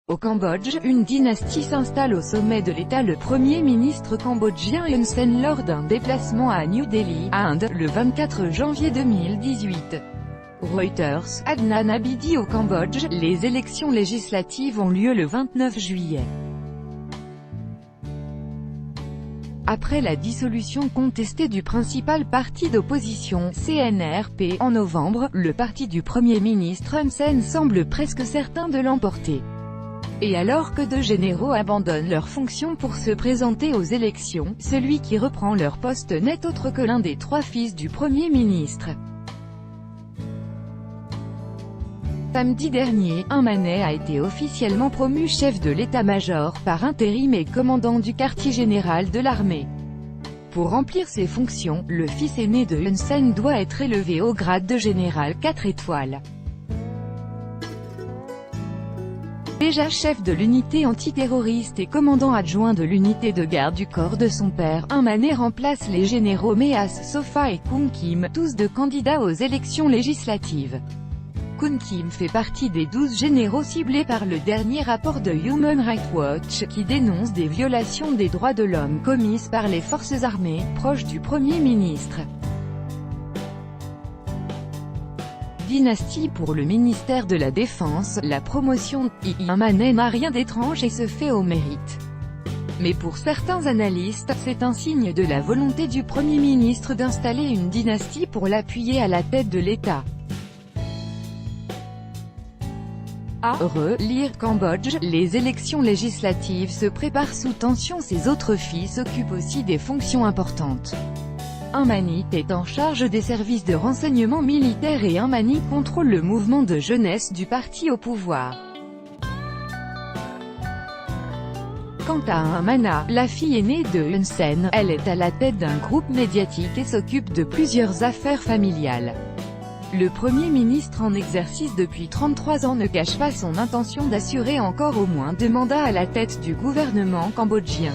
Au Cambodge, une dynastie s'installe au sommet de l'État. Le premier ministre cambodgien Hun Sen lors d'un déplacement à New Delhi, Inde, le 24 janvier 2018. Reuters, Adnan Abidi au Cambodge, les élections législatives ont lieu le 29 juillet. Après la dissolution contestée du principal parti d'opposition, CNRP, en novembre, le parti du Premier ministre Hun Sen semble presque certain de l'emporter. Et alors que deux généraux abandonnent leurs fonctions pour se présenter aux élections, celui qui reprend leur poste n'est autre que l'un des trois fils du Premier ministre. Samedi dernier, un Manet a été officiellement promu chef de l'état-major par intérim et commandant du quartier général de l'armée. Pour remplir ses fonctions, le fils aîné de Hun Sen doit être élevé au grade de général 4 étoiles. Déjà chef de l'unité antiterroriste et commandant adjoint de l'unité de garde du corps de son père, un Manet remplace les généraux Meas Sofa et Kun Kim, tous deux candidats aux élections législatives. Kun Kim fait partie des 12 généraux ciblés par le dernier rapport de Human Rights Watch, qui dénonce des violations des droits de l'homme commises par les forces armées, proches du Premier ministre. Dynastie pour le ministère de la Défense, la promotion d'un Manet n'a rien d'étrange et se fait au mérite. Mais pour certains analystes, c'est un signe de la volonté du Premier ministre d'installer une dynastie pour l'appuyer à la tête de l'État. Lire Cambodge, les élections législatives se préparent sous tension. Ses autres fils occupent aussi des fonctions importantes. Un Mani est en charge des services de renseignement militaire et un Mani contrôle le mouvement de jeunesse du parti au pouvoir. Quant à un Mana, la fille aînée de Hun Sen, elle est à la tête d'un groupe médiatique et s'occupe de plusieurs affaires familiales. Le Premier ministre en exercice depuis 33 ans ne cache pas son intention d'assurer encore au moins 2 mandats à la tête du gouvernement cambodgien.